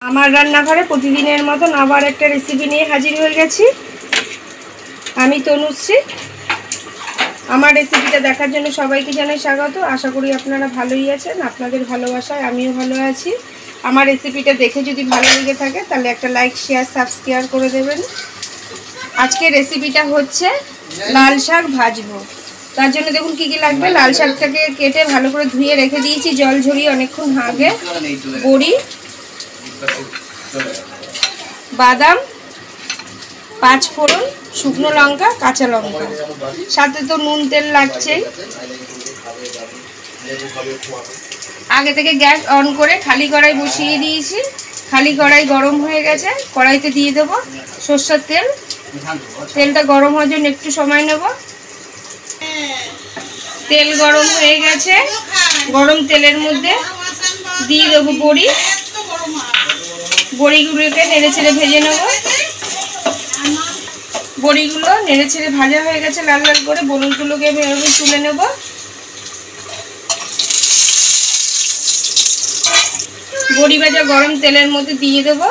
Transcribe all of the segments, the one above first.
আমার রান্নাঘরে প্রতিদিনের মতন আবার একটা রেসিপি নিয়ে হাজির হয়ে গেছি। আমি তনুশ্রী। আমার রেসিপিটা দেখার জন্য সবাইকে জানাই স্বাগত। আশা করি আপনারা ভালোই আছেন। আপনাদের ভালোবাসায় আমিও ভালো আছি। আমার রেসিপিটা দেখে যদি ভালো লেগে থাকে তাহলে একটা লাইক, শেয়ার, সাবস্ক্রাইব করে দেবেন। আজকে রেসিপিটা হচ্ছে লাল শাক ভাজবো। তার জন্য দেখুন কী কী লাগবে। লাল শাকটাকে কেটে ভালো করে ধুয়ে রেখে দিয়েছি জল ঝরিয়ে অনেকক্ষণ আগে। বড়ি, বাদাম, 5 ফোড়ন, শুকনো লঙ্কা, কাঁচা লঙ্কা, সাথে তো নুন তেল লাগছেই। আগে থেকে গ্যাস অন করে খালি কড়াই বসিয়ে দিয়েছি। খালি কড়াই গরম হয়ে গেছে। কড়াইতে দিয়ে দেবো সরষের তেল। তেলটা গরম হওয়ার জন্য একটু সময় নেব। তেল গরম হয়ে গেছে। গরম তেলের মধ্যে দিয়ে দেবো বড়ি। বড়িগুলোকে নেড়ে ছেড়ে ভেজে নেব। বড়িগুলো নেড়ে ছেড়ে ভাজা হয়ে গেছে লাল লাল করে। বড়িগুলোকে এভাবে তুলে নেব। বড়ি ভাজা গরম তেলের মধ্যে দিয়ে দেব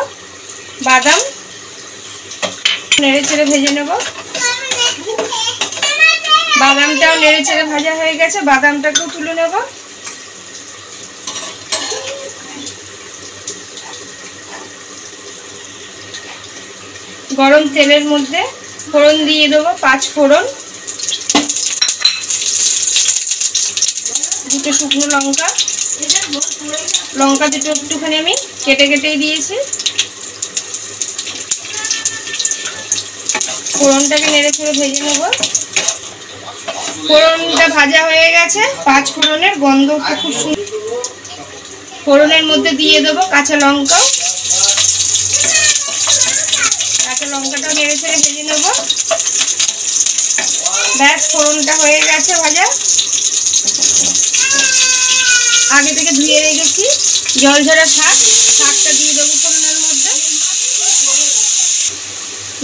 বাদাম। নেড়ে ছেড়ে ভেজে নেব। বাদামটাও নেড়ে ছেড়ে ভাজা হয়ে গেছে। বাদামটাকেও তুলে নেব। গরম তেলের মধ্যে ফোড়ন দিয়ে দেবো 5 ফোড়ন, 2 শুকনো লঙ্কা। লঙ্কা দুটো একটুখানি আমি কেটে কেটেই দিয়েছি। ফোড়নটাকে নেড়ে ছেড়ে ভেজে নেব। ফোড়নটা ভাজা হয়ে গেছে। 5 ফোড়নের গন্ধটা খুব সুন্দর। ফোড়নের মধ্যে দিয়ে দেবো কাঁচা লঙ্কা। কাঁচা লঙ্কাটাও নেড়ে ছেড়ে ভেজে নেব। ব্যাস, ফোড়নটা হয়ে গেছে ভাজা। আগে থেকে ধুয়ে রেখেছি জল ঝরা শাক। শাকটা দিয়ে দেবো ফোড়নের মধ্যে।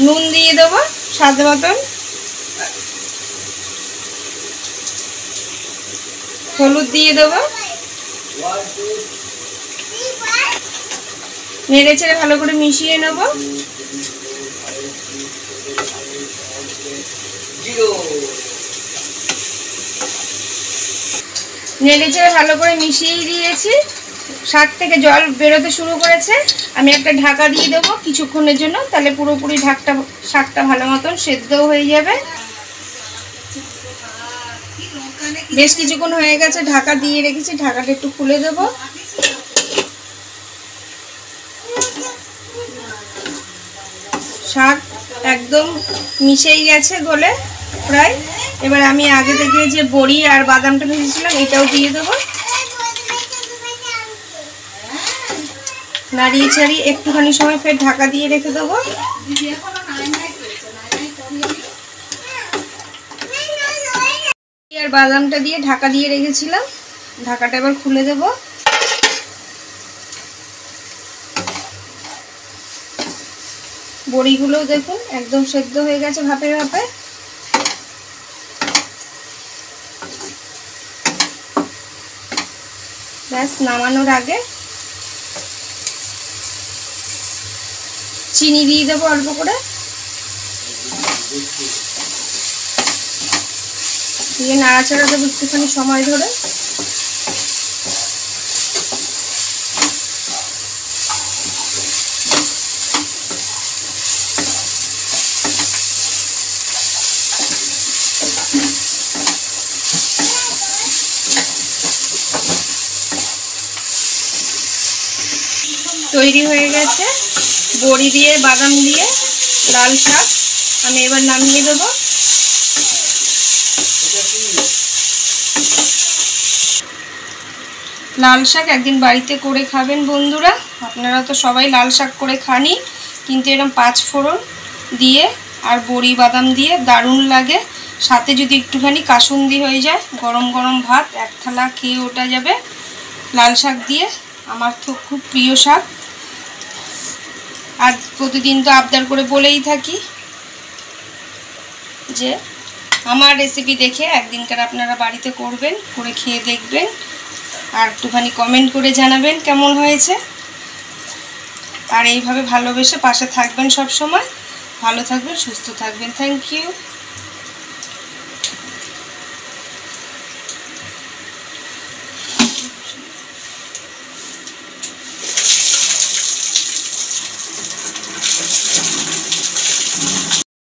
নুন দিয়ে দেবো স্বাদ মতন। হলুদ দিয়ে দেবো। নেড়ে ছেড়ে ভালো করে মিশিয়ে নেব। নেড়ে ছেড়ে ভালো করে মিশিয়ে দিয়েছি। শাক থেকে জল বেরোতে শুরু করেছে। আমি একটা ঢাকা দিয়ে দেবো কিছুক্ষণের জন্য। তাহলে পুরোপুরি শাকটা ভালো মতন সেদ্ধও হয়ে যাবে। বেশ কিছুক্ষণ হয়ে গেছে ঢাকা দিয়ে রেখেছি। ঢাকাটা একটু খুলে দেবো। শাক একদম মিশেই গেছে গলে প্রায়। এবার আমি আগে থেকে যে বড়ি আর বাদামটা ভেজেছিলাম এটাও দিয়ে দেবো। নাড়িয়ে ছাড়িয়ে একটুখানি সময় ফের ঢাকা দিয়ে রেখে দেবো। আর বাদামটা দিয়ে ঢাকা দিয়ে রেখেছিলাম। ঢাকাটা এবার খুলে দেব। বড়িগুলোও দেখুন একদম সেদ্ধ হয়ে গেছে ভাপে ভাপে। ব্যাস, নামানোর আগে চিনি দিয়ে দেবো অল্প করে। দিয়ে নাড়াচাড়া দেবো একটুখানি সময় ধরে। তৈরি হয়ে গেছে বড়ি দিয়ে বাদাম দিয়ে লাল শাক। আমি এবার নামিয়ে দেবো। লাল শাক একদিন বাড়িতে করে খাবেন বন্ধুরা। আপনারা তো সবাই লাল শাক করে খানই, কিন্তু এরকম 5 ফোড়ন দিয়ে আর বড়ি বাদাম দিয়ে দারুণ লাগে। সাথে যদি একটুখানি কাসুন্দি হয়ে যায়, গরম গরম ভাত এক থালা খেয়ে ওঠা যাবে লাল শাক দিয়ে। আমার তো খুব প্রিয় শাক। আর প্রতিদিন তো আবদার করে বলেই থাকি যে আমার রেসিপি দেখে একদিনকার আপনারা বাড়িতে করবেন, করে খেয়ে দেখবেন আর একটুখানি কমেন্ট করে জানাবেন কেমন হয়েছে। আর এইভাবে ভালোবেসে পাশে থাকবেন সব সময়। ভালো থাকবেন, সুস্থ থাকবেন। Thank you.